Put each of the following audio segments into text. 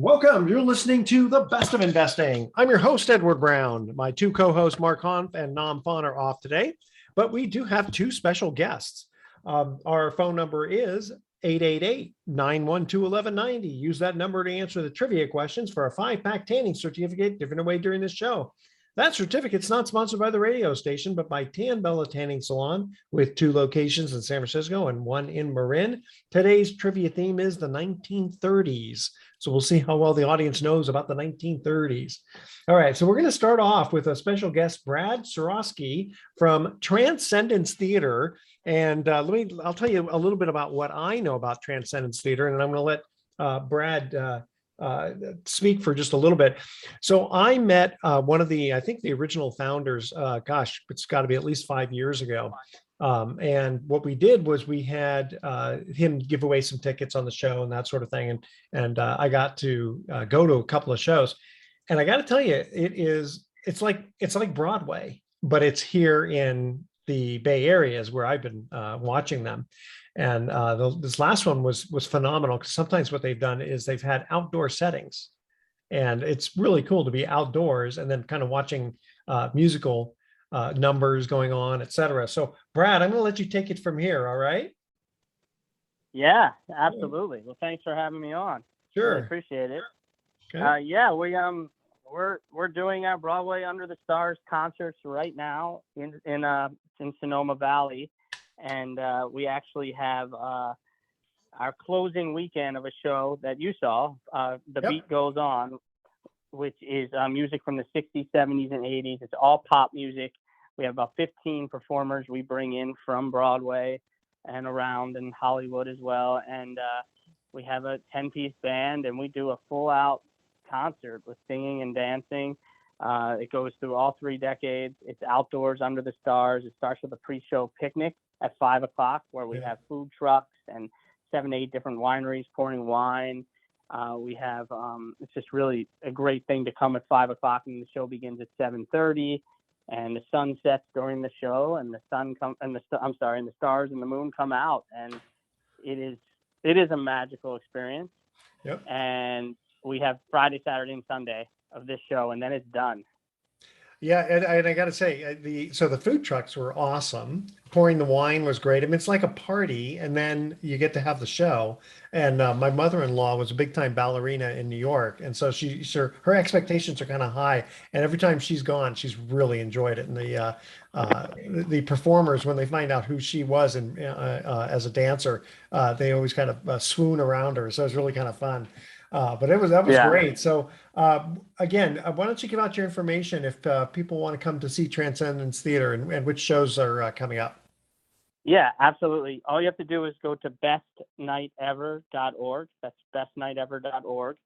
Welcome. You're listening to The Best of Investing. I'm your host, Edward Brown. My two co-hosts, Mark Hanf and Nam Phan, are off today, but we do have two special guests. Our phone number is 888-912-1190. Use that number to answer the trivia questions for a 5-pack tanning certificate given away during this show. That certificate's not sponsored by the radio station, but by Tan Bella Tanning Salon, with 2 locations in San Francisco and 1 in Marin. Today's trivia theme is the 1930s. So we'll see how well the audience knows about the 1930s. All right, so we're going to start off with a special guest, Brad Sorosky from Transcendence Theater. And I'll tell you a little bit about what I know about Transcendence Theater, and I'm going to let Brad speak for just a little bit. So I met one of the, I think the original founders, it's got to be at least 5 years ago. And what we did was we had him give away some tickets on the show and that sort of thing. And I got to go to a couple of shows. And I got to tell you, it's like Broadway, but it's here in the Bay Area is where I've been watching them. And this last one was phenomenal, because sometimes what they've done is they've had outdoor settings, and it's really cool to be outdoors and then kind of watching musical numbers going on, etc. So, Brad, I'm going to let you take it from here. All right? Yeah, absolutely. Well, thanks for having me on. Sure, really appreciate it. Okay. Yeah, we're doing our Broadway Under the Stars concerts right now in Sonoma Valley. And we actually have our closing weekend of a show that you saw, The Beat Goes On, which is music from the 60s, 70s, and 80s. It's all pop music. We have about 15 performers we bring in from Broadway and around in Hollywood as well. And we have a 10-piece band, and we do a full-out concert with singing and dancing. It goes through all 3 decades. It's outdoors under the stars. It starts with a pre-show picnic at 5 o'clock, where we have food trucks and 7, 8 different wineries pouring wine. We have it's just really a great thing to come at 5 o'clock, and the show begins at 7:30, and the sun sets during the show, and the stars and the moon come out, and it is a magical experience. Yep. And we have Friday, Saturday, and Sunday of this show, and then it's done. Yeah, and I got to say, the food trucks were awesome. Pouring the wine was great. I mean, it's like a party, and then you get to have the show. And my mother-in-law was a big-time ballerina in New York, and so her expectations are kind of high. And every time she's gone, she's really enjoyed it. And the performers, when they find out who she was and as a dancer, they always kind of swoon around her. So it was really kind of fun. But that was great. So again, why don't you give out your information if people want to come to see Transcendence Theater, and which shows are coming up? Yeah, absolutely. All you have to do is go to bestnightever.org. That's bestnightever.org.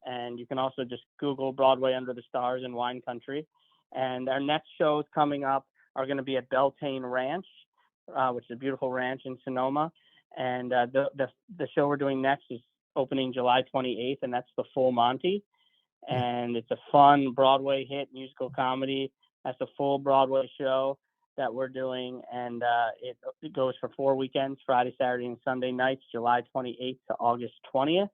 And you can also just Google Broadway Under the Stars in Wine Country. And our next shows coming up are going to be at Beltane Ranch, which is a beautiful ranch in Sonoma. And the show we're doing next is opening July 28th, and that's The Full Monty. And it's a fun Broadway hit musical comedy. That's a full Broadway show that we're doing, and it goes for 4 weekends, Friday, Saturday, and Sunday nights, July 28th to August 20th.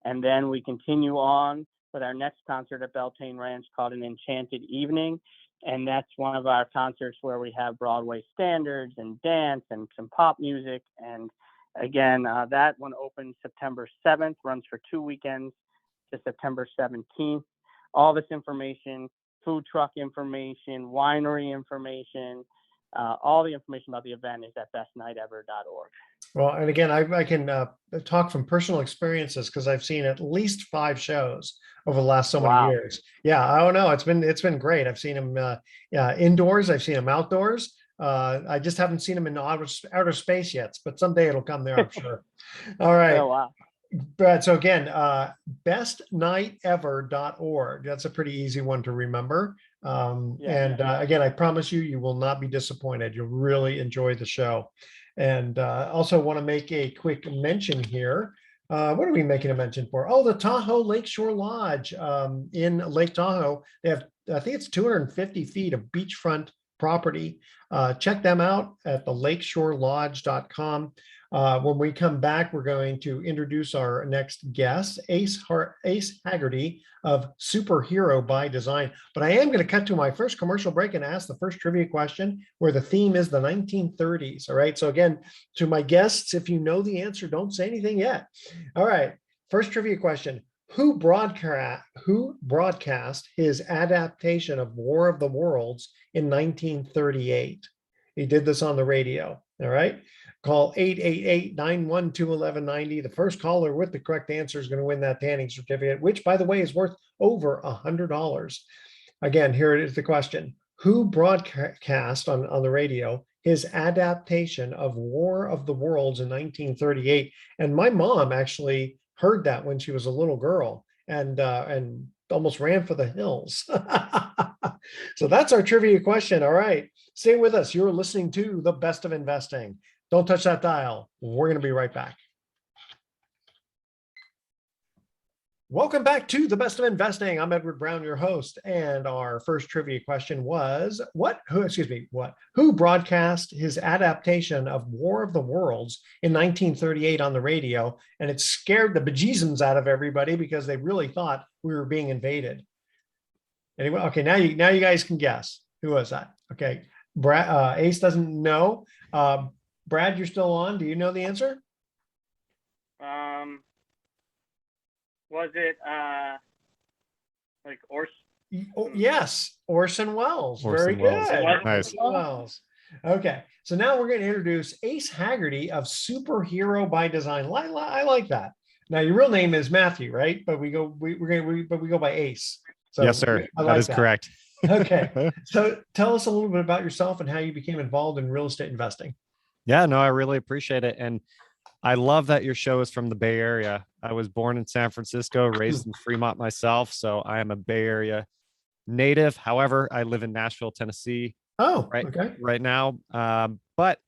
And then we continue on with our next concert at Beltane Ranch called An Enchanted Evening. And that's one of our concerts where we have Broadway standards and dance and some pop music. And again, that one opens September 7th, runs for 2 weekends to September 17th. All this information, food truck information, winery information, all the information about the event is at bestnightever.org. Well, and again, I can talk from personal experiences, because I've seen at least 5 shows over the last so many years. Yeah, I don't know. It's been great. I've seen them indoors. I've seen them outdoors. I just haven't seen them in outer space yet, but someday it'll come there, I'm sure. All right. Oh, wow. Brad, so again, bestnightever.org. That's a pretty easy one to remember. Again, I promise you will not be disappointed. You'll really enjoy the show. And also want to make a quick mention here. What are we making a mention for? Oh, the Tahoe Lakeshore Lodge in Lake Tahoe. They have, I think it's 250 feet of beachfront property. Check them out at the lakeshorelodge.com. When we come back, we're going to introduce our next guest, Ace Haggerty of Superhero by Design. But I am going to cut to my first commercial break and ask the first trivia question, where the theme is the 1930s. All right. So again, to my guests, if you know the answer, don't say anything yet. All right. First trivia question. Who broadcast his adaptation of War of the Worlds in 1938? He did this on the radio. All right. Call 888-912-1190. The first caller with the correct answer is going to win that tanning certificate, which, by the way, is worth over $100. Again, here it is the question. Who broadcast on the radio his adaptation of War of the Worlds in 1938? And my mom actually heard that when she was a little girl and almost ran for the hills. So that's our trivia question. All right. Stay with us. You're listening to The Best of Investing. Don't touch that dial. We're going to be right back. Welcome back to The Best of Investing. I'm Edward Brown, your host. And our first trivia question was, who broadcast his adaptation of War of the Worlds in 1938 on the radio? And it scared the bejesus out of everybody because they really thought we were being invaded. Anyway, okay, now you guys can guess. Who was that? Okay, Ace doesn't know. Brad, you're still on. Do you know the answer? Was it like Orson? Yes, Orson Welles. Orson Very Welles. good. Nice. Orson Welles. Okay, so now we're going to introduce Ace Haggerty of Superhero by Design. I like that. Now your real name is Matthew, right? But we go by Ace. So yes, sir. That is correct. Okay, so tell us a little bit about yourself and how you became involved in real estate investing. Yeah, no, I really appreciate it. And I love that your show is from the Bay Area. I was born in San Francisco, raised in Fremont myself. So I am a Bay Area native. However, I live in Nashville, Tennessee right now. But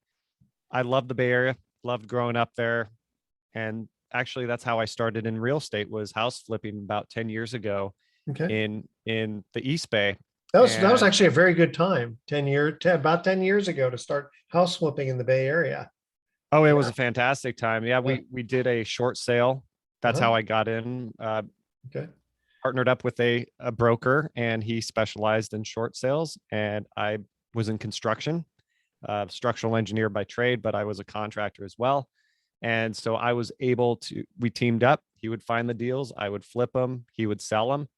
I love the Bay Area, loved growing up there. And actually, that's how I started in real estate, was house flipping about 10 years ago in the East Bay. That was actually a very good time, about 10 years ago, to start house flipping in the Bay Area. Oh, it was a fantastic time. Yeah, we did a short sale. That's how I got in. Partnered up with a broker, and he specialized in short sales. And I was in construction, structural engineer by trade, but I was a contractor as well. And so I was able to, we teamed up. He would find the deals, I would flip them, he would sell them.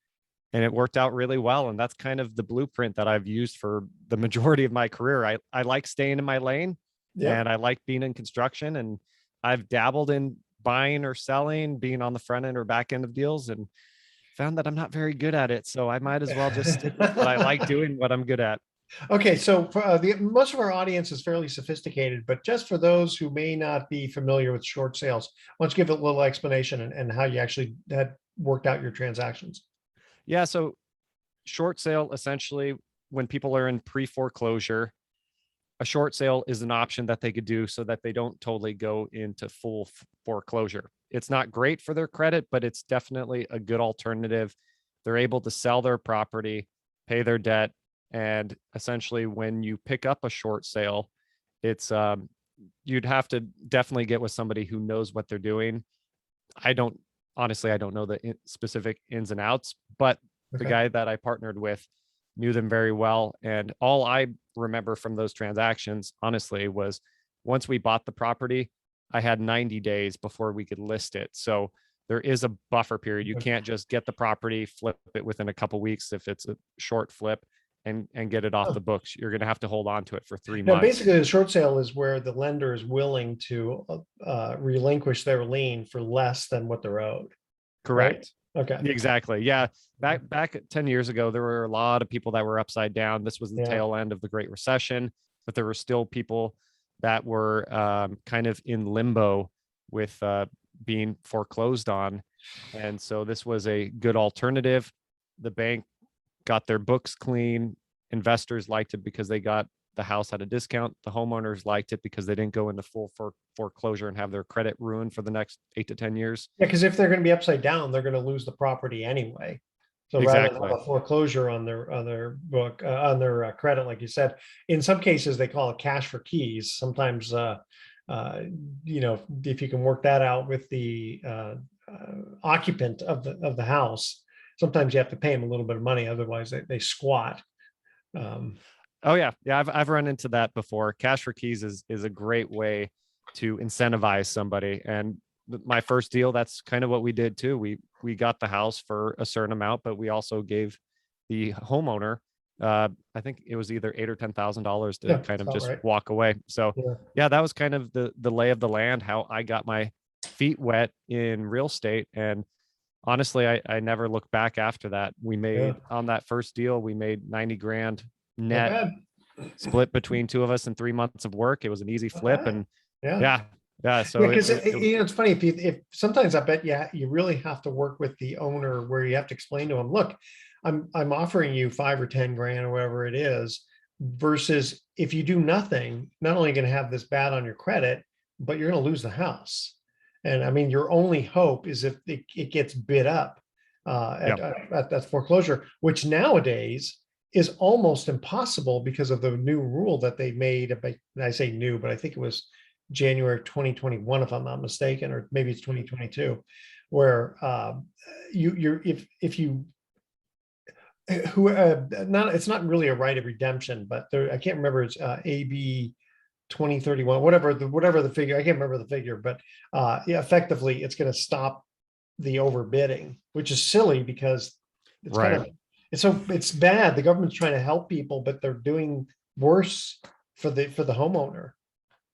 And it worked out really well. And that's kind of the blueprint that I've used for the majority of my career. I like staying in my lane. And I like being in construction, and I've dabbled in buying or selling, being on the front end or back end of deals, and found that I'm not very good at it. So I might as well just stick with what I like doing, what I'm good at. Okay, so for most of our audience is fairly sophisticated, but just for those who may not be familiar with short sales, why don't you give a little explanation and how you actually had worked out your transactions? Yeah, so short sale, essentially, when people are in pre-foreclosure, a short sale is an option that they could do so that they don't totally go into full foreclosure. It's not great for their credit, but it's definitely a good alternative. They're able to sell their property, pay their debt. And essentially, when you pick up a short sale, it's you'd have to definitely get with somebody who knows what they're doing. I don't know the specific ins and outs, but the guy that I partnered with knew them very well. And all I remember from those transactions, honestly, was once we bought the property, I had 90 days before we could list it. So there is a buffer period. You can't just get the property, flip it within a couple of weeks if it's a short flip, and get it off the books. You're going to have to hold on to it for 3 months. Basically, the short sale is where the lender is willing to relinquish their lien for less than what they're owed. Correct. Right? Okay. Exactly. Yeah. Back 10 years ago, there were a lot of people that were upside down. This was the tail end of the Great Recession, but there were still people that were kind of in limbo with being foreclosed on. And so this was a good alternative. The bank got their books clean. Investors liked it because they got the house at a discount. The homeowners liked it because they didn't go into full foreclosure and have their credit ruined for the next 8 to 10 years. Yeah, because if they're going to be upside down, they're going to lose the property anyway. So rather than have a foreclosure on their book, on their credit, like you said, in some cases they call it cash for keys. Sometimes if you can work that out with the occupant of the house, sometimes you have to pay them a little bit of money, otherwise they squat. Oh yeah, yeah. I've run into that before. Cash for keys is a great way to incentivize somebody. And my first deal, that's kind of what we did too. We got the house for a certain amount, but we also gave the homeowner, I think it was either $8,000 or $10,000 to Yeah, kind of about just right. walk away. So Yeah. yeah, that was kind of the lay of the land, how I got my feet wet in real estate. And honestly, I never looked back after that. We Yeah. made on that first deal, we made 90 grand Not net, bad. split between two of us in 3 months of work. It was an easy Not flip. bad. And Yeah. yeah, yeah. Yeah, So because it's funny if sometimes I bet you really have to work with the owner where you have to explain to them, look, I'm offering you 5 or 10 grand or whatever it is, versus if you do nothing, not only going to have this bad on your credit, but you're going to lose the house. And I mean, your only hope is if it gets bid up yeah, at that foreclosure, which nowadays is almost impossible because of the new rule that they made. I say new, but I think it was January 2021, if I'm not mistaken, or maybe it's 2022, where you're if you who not it's not really a right of redemption, but there I can't remember, it's AB 2031, whatever the figure, I can't remember the figure, but yeah, effectively it's going to stop the overbidding, which is silly because it's kind right. of it's bad. The government's trying to help people, but they're doing worse for the homeowner.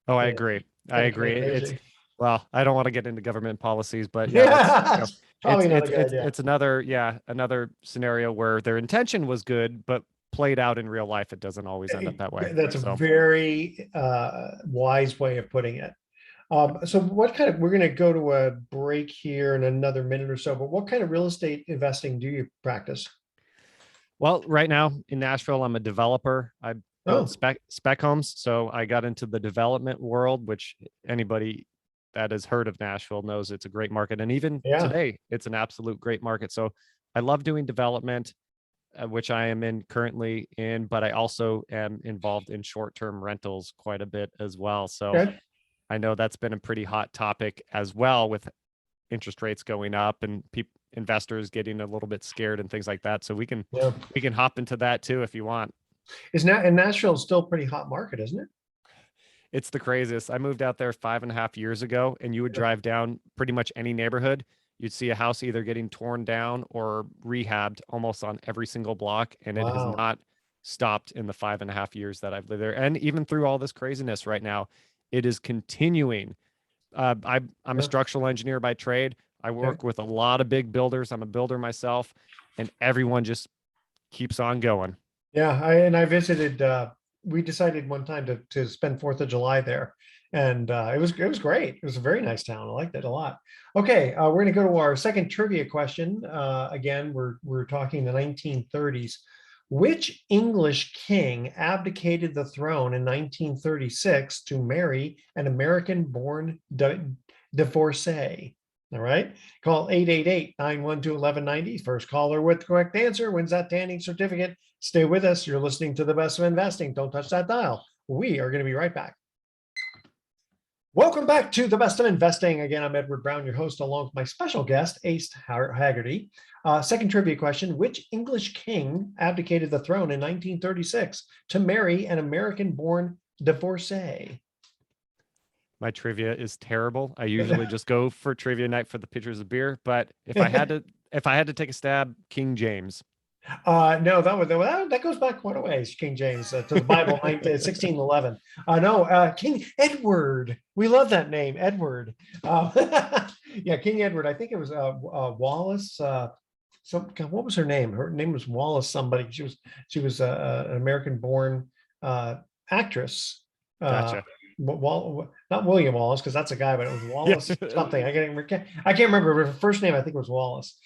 Oh, I Yeah, agree. I kind of agree. It's, crazy. well, I don't want to get into government policies, but yeah, that's, Yeah, it's probably not a good idea. it's another, yeah, another scenario where their intention was good, but played out in real life, it doesn't always end up that way. That's a So, very wise way of putting it. So we're going to go to a break here in another minute or so, but what kind of real estate investing do you practice? well, right now in Nashville, I'm a developer. I built Oh, spec homes, so I got into the development world, which anybody that has heard of Nashville knows it's a great market, and even yeah. today, it's an absolute great market. So, I love doing development, which I am in currently in, but I also am involved in short-term rentals quite a bit as well. So, Okay. I know that's been a pretty hot topic as well, with interest rates going up and investors getting a little bit scared and things like that. So Yeah. we can hop into that too if you want. Is now and Nashville is still a pretty hot market, isn't it? It's the craziest. I moved out there 5.5 years ago, and you would drive down pretty much any neighborhood. You'd see a house either getting torn down or rehabbed almost on every single block. And it has Wow. not stopped in the 5.5 years that I've lived there. And even through all this craziness right now, it is continuing. I'm a Yeah. structural engineer by trade. I Okay. work with a lot of big builders. I'm a builder myself, and everyone just keeps on going. Yeah, I visited. We decided one time to spend 4th of July there, and it was great. It was a very nice town. I liked it a lot. Okay, we're going to go to our second trivia question. Again, we're talking the 1930s. Which English king abdicated the throne in 1936 to marry an American-born divorcee? All right. Call 888-912-1190. First caller with the correct answer wins that tanning certificate. Stay with us. You're listening to the best of investing. Don't touch that dial. We are going to be right back. Welcome back to the best of investing. Again, I'm Edward Brown, your host, along with my special guest, Ace Haggerty. Second trivia question. Which English king abdicated the throne in 1936 to marry an American-born divorcee? My trivia is terrible. I usually just go for trivia night for the pitchers of beer, but if I had to take a stab, King James. No, that goes back quite a ways. King James to the Bible, 1611. No, King Edward. We love that name, Edward. Yeah, King Edward. I think it was Wallace. What was her name? Her name was Wallace. Somebody. She was an American-born actress. Gotcha. Not William Wallace, because that's a guy, but it was Yeah. Wallace something. I can't remember her first name. I think it was Wallace.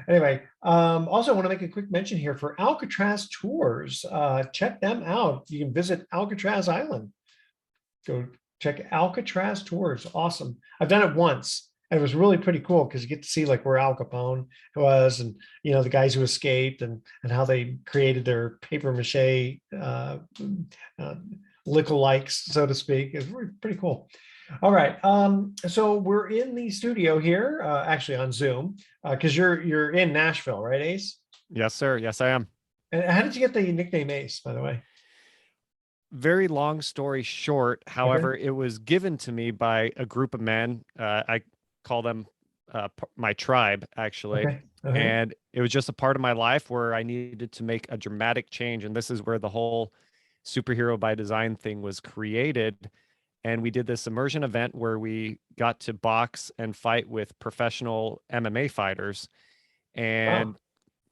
Anyway, also I want to make a quick mention here for Alcatraz tours. Check them out. You can visit Alcatraz Island. Go check Alcatraz tours. Awesome. I've done it once. And it was really pretty cool because you get to see like where Al Capone was, and the guys who escaped, and how they created their paper mache lookalikes, so to speak. It's pretty cool. All right. So we're in the studio here, actually on Zoom, because you're in Nashville, right, Ace? Yes, sir. Yes, I am. And how did you get the nickname Ace, by the way? Very long story short, Okay. however, it was given to me by a group of men. I call them my tribe, actually. Okay. Okay. And it was just a part of my life where I needed to make a dramatic change. And this is where the whole superhero by design thing was created. And we did this immersion event where we got to box and fight with professional MMA fighters. Wow. And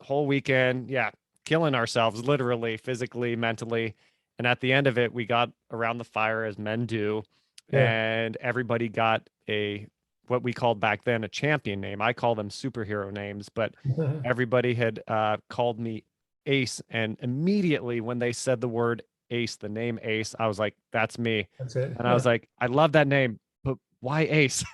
whole weekend, yeah, killing ourselves literally, physically, mentally. And at the end of it, we got around the fire as men do, Yeah. and everybody got a what we called back then a champion name. I call them superhero names, but everybody had called me Ace. And immediately when they said the word Ace, the name Ace, I was like, that's me. That's it. And I Yeah. was like, I love that name, but why Ace?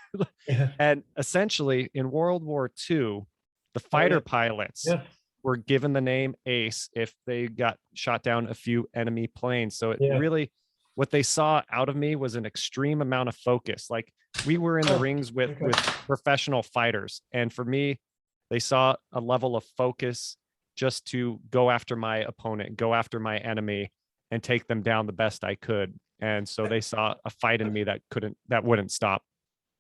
Yeah. And essentially in World War II, the Oh yeah. fighter pilots Yeah. were given the name Ace if they got shot down a few enemy planes. So it Yeah. really, what they saw out of me was an extreme amount of focus. Like we were in the Oh, rings with okay. with professional fighters, and for me, they saw a level of focus just to go after my opponent, go after my enemy, and take them down the best I could. And so they saw a fight in me that wouldn't stop.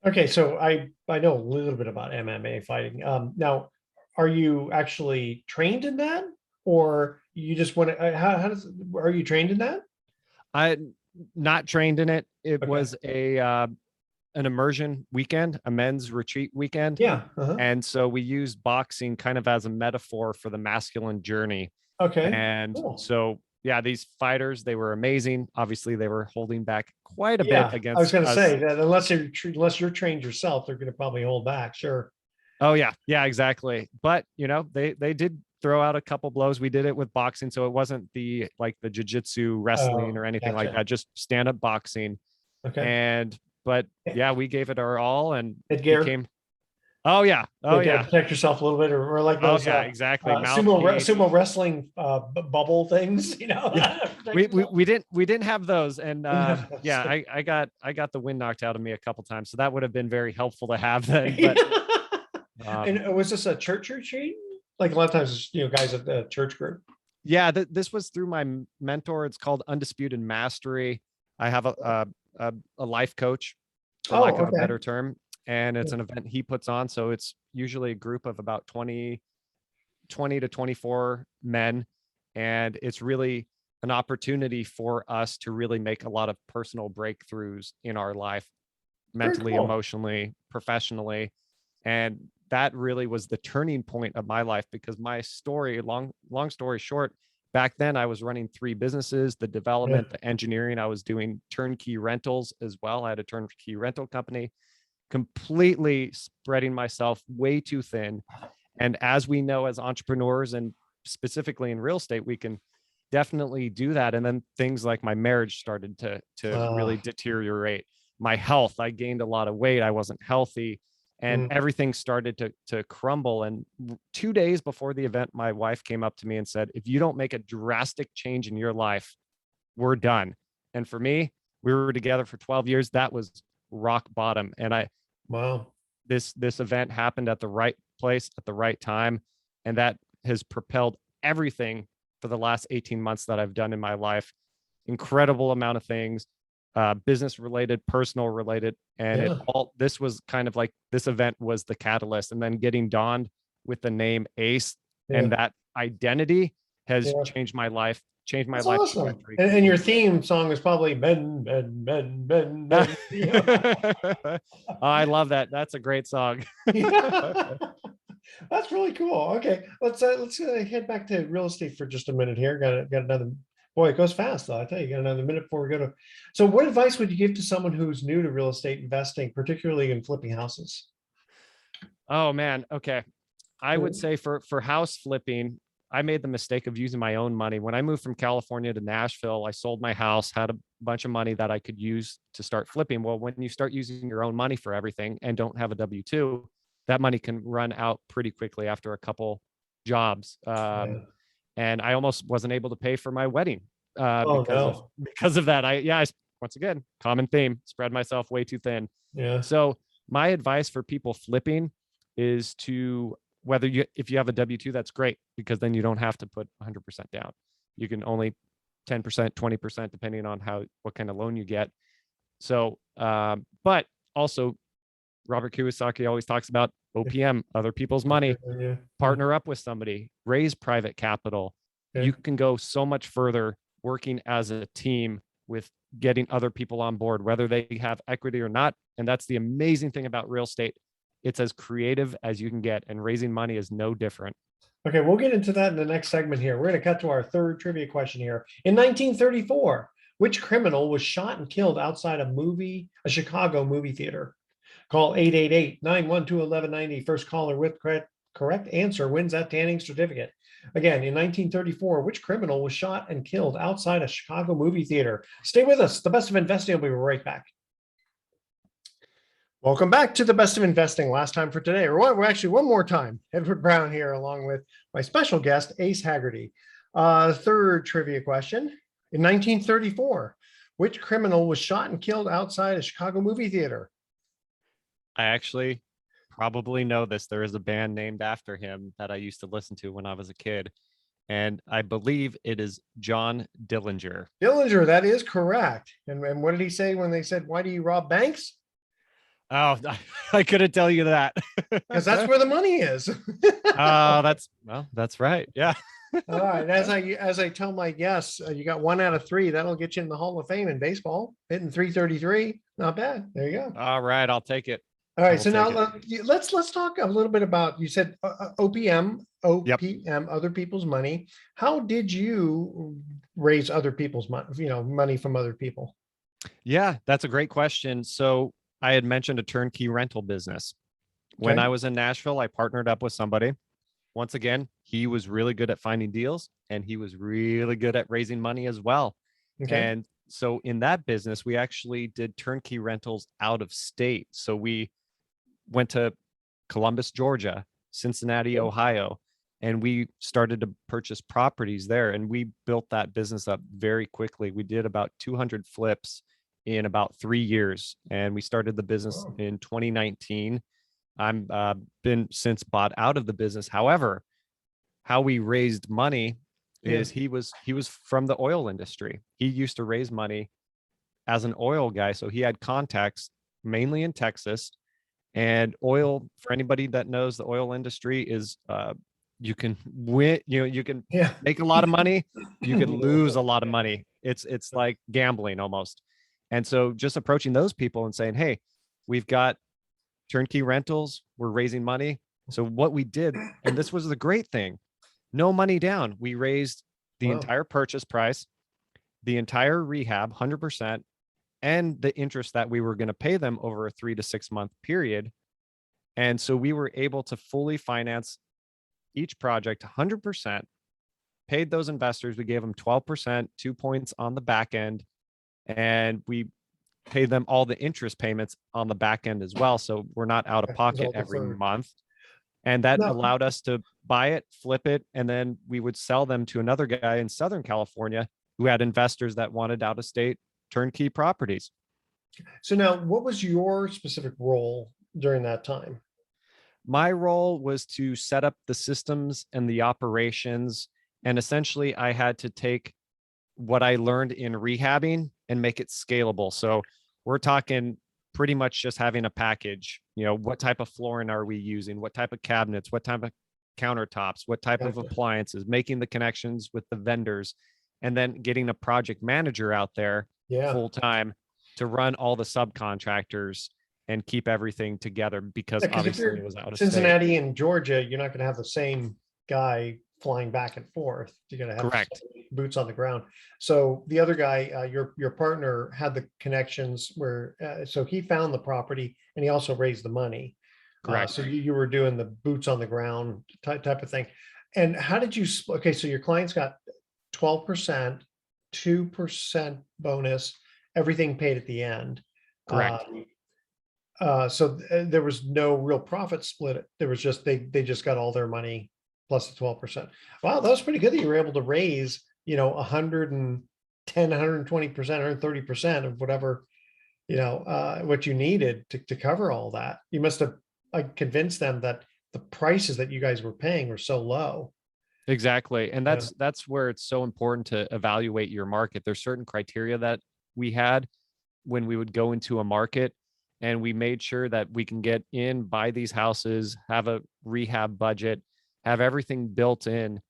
Okay, so I know a little bit about MMA fighting. Now, are you actually trained in that, or you just want to? How does are you trained in that? I not trained in it. It Okay. was a an immersion weekend, a men's retreat weekend. Yeah. Uh-huh. And so we used boxing kind of as a metaphor for the masculine journey. Okay. And Cool. so, yeah, these fighters, they were amazing. Obviously, they were holding back quite a bit Yeah, I was against going to us. say that unless you're trained yourself, they're going to probably hold back. Sure. Oh, yeah. Yeah, exactly. But, they did throw out a couple blows. We did it with boxing. So it wasn't the like the jujitsu wrestling Oh, or anything like gotcha. that, just stand up boxing. Okay. And, but yeah, we gave it our all and Headgear. became, oh, yeah. Oh, Like yeah. protect yourself a little bit, or like Oh those yeah, exactly. Mouthpiece. sumo wrestling bubble things. Yeah. Protect We yourself. we didn't have those. And yeah, So- I got the wind knocked out of me a couple times. So that would have been very helpful to have then. But um And was this a church retreat? Like a lot of times, guys at the church group. yeah, this was through my mentor. It's called Undisputed Mastery. I have a life coach, for lack Oh, of a okay. better term. And it's an event he puts on. So it's usually a group of about 20 to 24 men. And it's really an opportunity for us to really make a lot of personal breakthroughs in our life, Very mentally, cool. emotionally, professionally. And that really was the turning point of my life because my story, long story short, back then I was running three businesses, the Yeah. development, the engineering. I was doing turnkey rentals as well. I had a turnkey rental company, completely spreading myself way too thin. And as we know, as entrepreneurs and specifically in real estate, we can definitely do that. And then things like my marriage started to Uh, really deteriorate. My health, I gained a lot of weight. I wasn't healthy, and mm, everything started to crumble. And 2 days before the event, my wife came up to me and said, "If you don't make a drastic change in your life, we're done." And for me, we were together for 12 years. That was rock bottom. And wow. this event happened at the right place at the right time, and that has propelled everything for the last 18 months that I've done in my life. Incredible amount of things, business related, personal related. And Yeah. this was kind of like this event was the catalyst. And then getting donned with the name Ace and Yeah. that identity has Yeah. changed my That's life awesome. trajectory And your completely. theme song is probably men, men, men, men, men. I love that. That's a great song. Yeah. That's really cool. Okay, let's head back to real estate for just a minute here. Got another. Boy, it goes fast though. I tell you, got another minute before we go to. So, what advice would you give to someone who's new to real estate investing, particularly in flipping houses? Oh man. Okay. I would Mm. say for house flipping, I made the mistake of using my own money. When I moved from California to Nashville, I sold my house, had a bunch of money that I could use to start flipping. Well, when you start using your own money for everything and don't have a W-2, that money can run out pretty quickly after a couple jobs. Yeah. And I almost wasn't able to pay for my wedding Oh because of no. that. once again, common theme, spread myself way too thin. Yeah. So my advice for people flipping is to, if you have a W-2, that's great, because then you don't have to put 100% down. You can only 10%, 20%, depending on what kind of loan you get. So, but also Robert Kiyosaki always talks about OPM, other people's money, Yeah. partner up with somebody, raise private capital. Okay. You can go so much further working as a team with getting other people on board, whether they have equity or not. And that's the amazing thing about real estate. It's as creative as you can get, and raising money is no different. Okay, we'll get into that in the next segment here. We're going to cut to our third trivia question here. In 1934, which criminal was shot and killed outside a Chicago movie theater? Call 888-912-1190. First caller with correct answer wins that tanning certificate. Again, in 1934, which criminal was shot and killed outside a Chicago movie theater? Stay with us. The Best of Investing will be right back. Welcome back to the Best of Investing. Last time for today, or actually one more time. Edward Brown here, along with my special guest, Ace Haggerty. Third trivia question. In 1934, which criminal was shot and killed outside a Chicago movie theater? I actually probably know this. There is a band named after him that I used to listen to when I was a kid, and I believe it is John Dillinger. Dillinger, that is correct. And what did he say when they said, "Why do you rob banks?" Oh, I couldn't tell you that. Because that's where the money is. That's right. Yeah. All right. As I tell my guests, you got 1 out of 3. That'll get you in the Hall of Fame in baseball. Hitting 333. Not bad. There you go. All right. I'll take it. All right. So now let's talk a little bit about, you said OPM, other people's money. How did you raise other people's money, money from other people? Yeah, that's a great question. So I had mentioned a turnkey rental business. When I was in Nashville, I partnered up with somebody. Once again, he was really good at finding deals, and he was really good at raising money as well. Okay. And so in that business, we actually did turnkey rentals out of state. So we went to Columbus, Georgia, Cincinnati, Ohio, and we started to purchase properties there. And we built that business up very quickly. We did about 200 flips in about 3 years, and we started the business in 2019. I'm been since bought out of the business. However, how we raised money is he was from the oil industry. He used to raise money as an oil guy, so he had contacts mainly in Texas. And oil, for anybody that knows the oil industry, is you can win, you can make a lot of money, you can lose a lot of money. It's like gambling almost. And so just approaching those people and saying, hey, we've got turnkey rentals, we're raising money. So what we did, and this was the great thing, no money down. We raised the entire purchase price, the entire rehab, 100%, and the interest that we were going to pay them over a 3 to 6 month period. And so we were able to fully finance each project 100%, paid those investors. We gave them 12%, 2 points on the back end, and we paid them all the interest payments on the back end as well. So we're not out of pocket every month. And that allowed us to buy it, flip it, and then we would sell them to another guy in Southern California who had investors that wanted out of state turnkey properties. So now, what was your specific role during that time? My role was to set up the systems and the operations. And essentially, I had to take what I learned in rehabbing and make it scalable. So we're talking pretty much just having a package. What type of flooring are we using? What type of cabinets? What type of countertops? What type of appliances? Making the connections with the vendors, and then getting a project manager out there full time to run all the subcontractors and keep everything together, because obviously it was out of Cincinnati and Georgia, you're not going to have the same guy flying back and forth. You're going to have boots on the ground. So the other guy, your partner, had the connections where, so he found the property and he also raised the money. Correct. So you were doing the boots on the ground type of thing. And how did you? Okay, so your clients got 12%, 2% bonus, everything paid at the end. Correct. So there was no real profit split. There was just they just got all their money plus the 12%. Wow, that was pretty good that you were able to raise, 10, 120%, 130% of whatever, what you needed to cover all that. You must have convinced them that the prices that you guys were paying were so low. Exactly. And Yeah. that's where it's so important to evaluate your market. There's certain criteria that we had when we would go into a market, and we made sure that we can get in, buy these houses, have a rehab budget, have everything built in.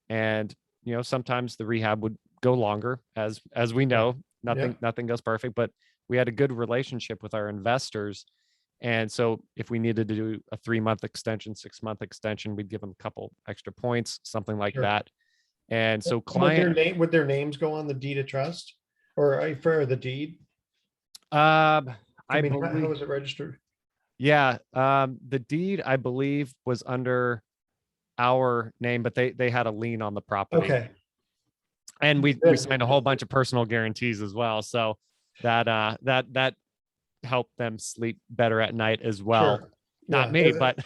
And, sometimes the rehab would go longer, as we know, nothing goes perfect, but we had a good relationship with our investors. And so if we needed to do a 3-month extension, 6-month extension, we'd give them a couple extra points, something like Sure. that. And so Would their names go on the deed of trust or for the deed? I How believe, was it registered? yeah, the deed, I believe, was under our name, but they had a lien on the property. Okay. And we Good. signed a whole bunch of personal guarantees as well. So that helped them sleep better at night as well. Sure. Not Yeah. me, but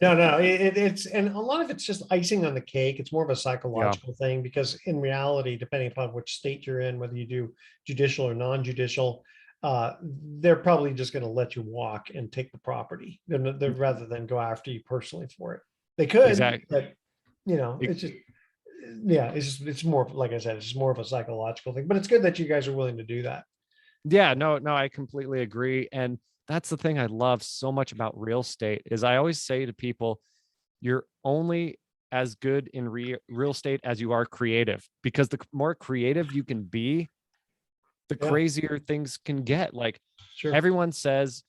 No, it's, and a lot of it's just icing on the cake. It's more of a psychological thing, because in reality, depending upon which state you're in, whether you do judicial or non-judicial, they're probably just going to let you walk and take the property. They're rather than go after you personally for it. They could, Exactly. but it's just, it's more, like I said, it's just more of a psychological thing, but it's good that you guys are willing to do that. Yeah, no, I completely agree. And that's the thing I love so much about real estate is I always say to people, you're only as good in real estate as you are creative, because the more creative you can be, the Yeah. crazier things can get. Like Sure. everyone says,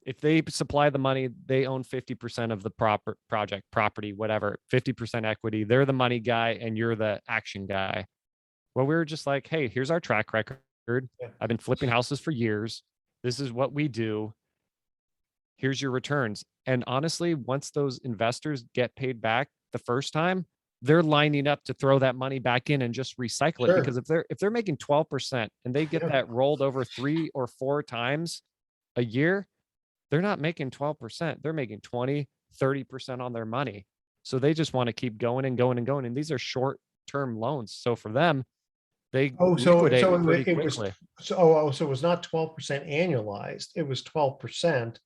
if they supply the money, they own 50% of the property, whatever, 50% equity. They're the money guy and you're the action guy. Well, we were just like, hey, here's our track record. Yeah. I've been flipping houses for years. This is what we do. Here's your returns. And honestly, once those investors get paid back the first time, they're lining up to throw that money back in and just recycle it. Sure. Because if they're making 12% and they get Yeah. that rolled over 3 or 4 times a year, they're not making 12%. They're making 20, 30% on their money. So they just want to keep going and going and going. And these are short-term loans. So for them, they liquidate pretty quickly. So it was not 12% annualized. It was 12%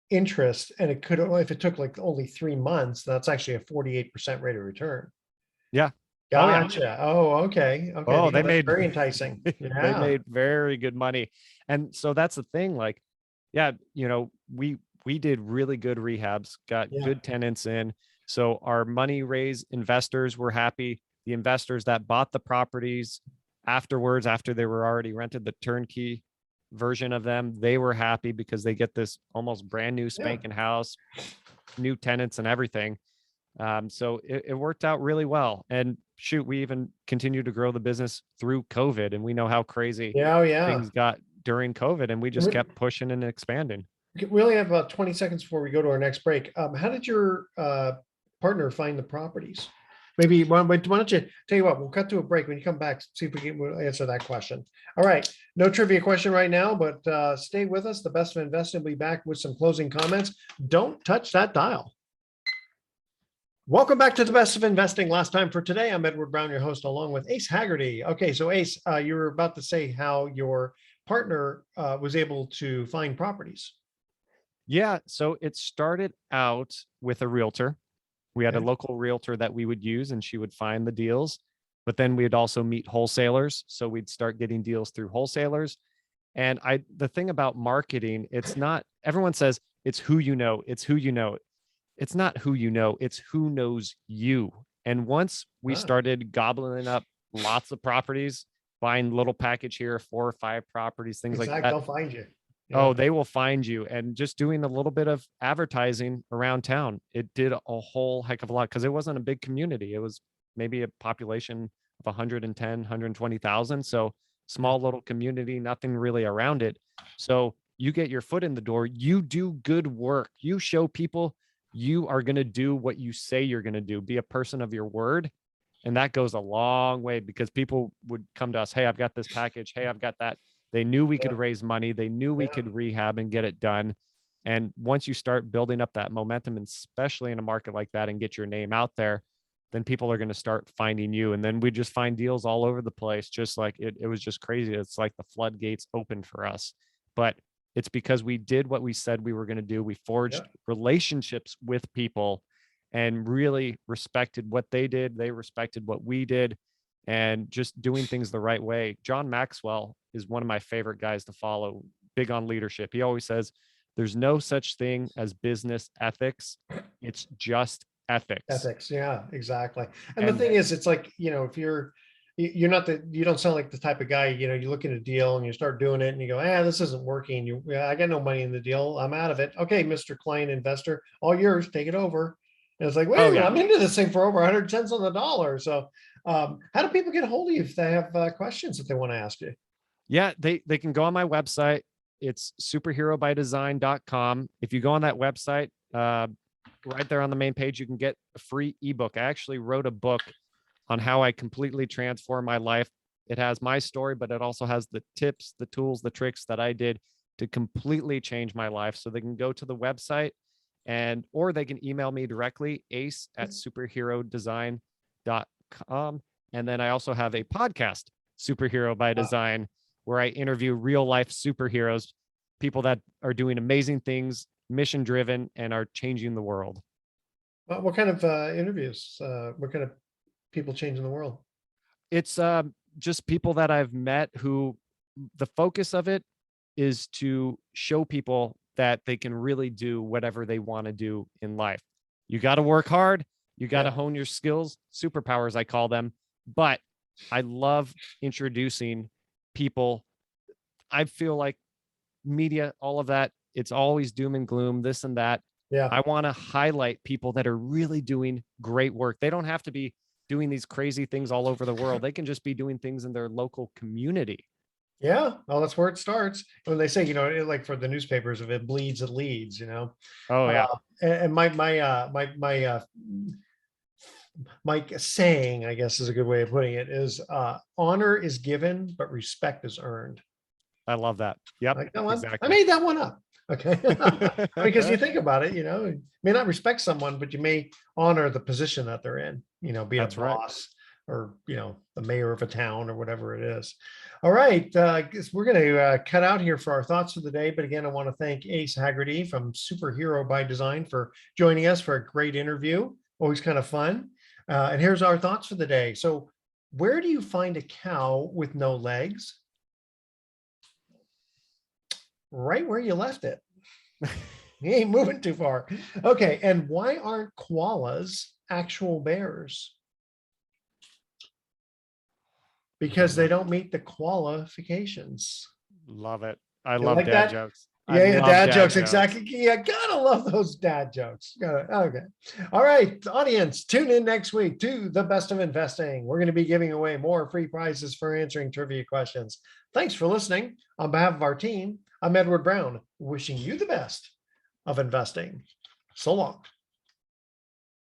interest, and it could, if it took like only 3 months, that's actually a 48% rate of return. Yeah. Oh, yeah. Gotcha. Oh, okay. Oh, they That's made very enticing. they Yeah. made very good money. And so that's the thing. Like, yeah, we did really good rehabs, got Yeah. good tenants in. So our money raised investors were happy. The investors that bought the properties afterwards, after they were already rented, the turnkey version of them, they were happy because they get this almost brand new spanking house, new tenants and everything. So it worked out really well. And shoot, we even continued to grow the business through COVID, and we know how crazy things got during COVID, and we just kept pushing and expanding. We only have about 20 seconds before we go to our next break. How did your partner find the properties? Maybe why don't you tell you what, we'll cut to a break. When you come back, see if we'll answer that question. All right, no trivia question right now, but stay with us. The Best of Investing will be back with some closing comments. Don't touch that dial. Welcome back to the Best of Investing. Last time for today, I'm Edward Brown, your host, along with Ace Haggerty. Okay, so Ace, you were about to say how your partner was able to find properties. Yeah, so it started out with a realtor. We had a local realtor that we would use, and she would find the deals. But then we'd also meet wholesalers. So we'd start getting deals through wholesalers. And the thing about marketing, it's not, everyone says it's who you know, it's who you know. It's not who you know, it's who knows you. And once we started gobbling up lots of properties, buying little package here, 4 or 5 properties, things like that. They'll find you. Oh, they will find you. And just doing a little bit of advertising around town, it did a whole heck of a lot, because it wasn't a big community. It was maybe a population of 110, 120,000. So small little community, nothing really around it. So you get your foot in the door, you do good work, you show people you are going to do what you say you're going to do, be a person of your word. And that goes a long way, because people would come to us, hey, I've got this package. Hey, I've got that. They knew we could raise money. They knew we could rehab and get it done. And once you start building up that momentum, and especially in a market like that, and get your name out there, then people are going to start finding you. And then we just find deals all over the place. Just like it was just crazy. It's like the floodgates opened for us. But it's because we did what we said we were going to do. We forged relationships with people and really respected what they did. They respected what we did, and just doing things the right way. John Maxwell is one of my favorite guys to follow, big on leadership. He always says, there's no such thing as business ethics. It's just ethics. Ethics. Yeah, exactly. And the thing is, it's like, if you're not you don't sound like the type of guy, you look at a deal and you start doing it and you go, this isn't working. I got no money in the deal. I'm out of it. Okay, Mr. Client investor, all yours, take it over. And it's like, wait a minute, I'm into this thing for over 100 cents on the dollar. So how do people get a hold of you if they have questions that they want to ask you? Yeah, they can go on my website. It's superherobydesign.com. If you go on that website, right there on the main page, you can get a free ebook. I actually wrote a book on how I completely transformed my life. It has my story, but it also has the tips, the tools, the tricks that I did to completely change my life. So they can go to the website or they can email me directly, ace@superherodesign.com. And then I also have a podcast, Superhero by Design, where I interview real life superheroes, people that are doing amazing things, mission driven, and are changing the world. What kind of interviews? What kind of people changing the world? It's just people that I've met who the focus of it is to show people that they can really do whatever they want to do in life. You got to work hard. You got to hone your skills, superpowers, I call them. But I love introducing people. I feel like media, all of that, it's always doom and gloom, this and that. Yeah. I want to highlight people that are really doing great work. They don't have to be doing these crazy things all over the world. They can just be doing things in their local community. Yeah. Well, that's where it starts. When they say, like for the newspapers, if it bleeds, it leads, Oh yeah. And my saying, I guess is a good way of putting it, is honor is given, but respect is earned. I love that. Yep. Exactly. I made that one up. Okay. Because you think about it, you may not respect someone, but you may honor the position that they're in, be a boss or, the mayor of a town or whatever it is. All right. We're going to cut out here for our thoughts for the day. But again, I want to thank Ace Haggerty from Superhero by Design for joining us for a great interview. Always kind of fun. And here's our thoughts for the day. So where do you find a cow with no legs? Right where you left it. You ain't moving too far. Okay. And why aren't koalas actual bears? Because they don't meet the qualifications. Love it. I love dad that? jokes. Yeah, dad jokes. Exactly. You gotta love those dad jokes. Okay. All right, audience, tune in next week to The Best of Investing. We're going to be giving away more free prizes for answering trivia questions. Thanks for listening. On behalf of our team, I'm Edward Brown, wishing you the best of investing. So long.